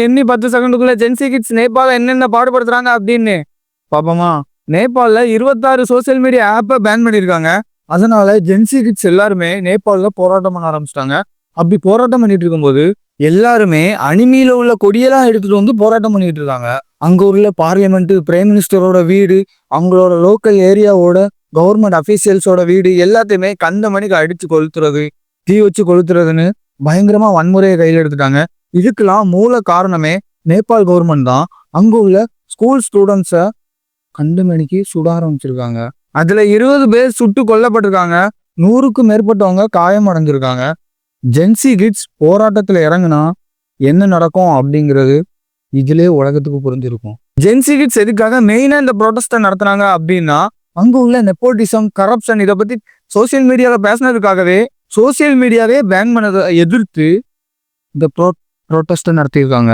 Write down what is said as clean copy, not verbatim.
எண்ணி 10 செகண்டுக்குள்ள gen Z kids நேபாள என்னென்ன பாடுபடுத்துறாங்க அப்படின்னு பாப்போமா. நேபாளில் 26 சோசியல் மீடியா ஆப்பை பேன் பண்ணியிருக்காங்க. அதனால ஜென்சி கிட்ஸ் எல்லாருமே நேபாளில் போராட்டம் பண்ண ஆரம்பிச்சிட்டாங்க. அப்படி போராட்டம் பண்ணிட்டு இருக்கும்போது எல்லாருமே அனிமியில உள்ள கொடியெல்லாம் எடுத்துட்டு வந்து போராட்டம் பண்ணிட்டு இருக்காங்க. அங்க உள்ள பார்லிமெண்ட், பிரைம் மினிஸ்டரோட வீடு, அவங்களோட லோக்கல் ஏரியாவோட கவர்மெண்ட் அபிஷியல்ஸோட வீடு எல்லாத்தையுமே கண்ட மணிக்கு அடிச்சு கொளுத்துறது, தீ வச்சு கொளுத்துறதுன்னு பயங்கரமா வன்முறையை கையில் எடுத்துட்டாங்க. இதுக்கெல்லாம் மூல காரணமே நேபாள் கவர்மெண்ட் தான். அங்க உள்ள ஸ்கூல் ஸ்டூடெண்ட்ஸை கண்ட மணிக்கு சுட ஆரம்பிச்சிருக்காங்க. அதுல 20 பேர் சுட்டு கொல்லப்பட்டிருக்காங்க. 100க்கும் மேற்பட்டவங்க காயம் அடைஞ்சிருக்காங்க. ஜென்சி கிட்ஸ் போராட்டத்துல இறங்குனா என்ன நடக்கும் அப்படிங்கிறது இதுலயே உலகத்துக்கு புரிஞ்சிருக்கும். ஜென்சி கிட்ஸ் எதுக்காக மெயினா இந்த ப்ரொடெஸ்ட்டை நடத்துனாங்க அப்படின்னா, அங்க உள்ள நெப்போட்டிசம், கரப்ஷன் இதை பத்தி சோசியல் மீடியால பேசினதுக்காகவே சோசியல் மீடியாவே பேன் பண்ணதை எதிர்த்து இந்த ப்ரொடெஸ்ட்டை நடத்தியிருக்காங்க.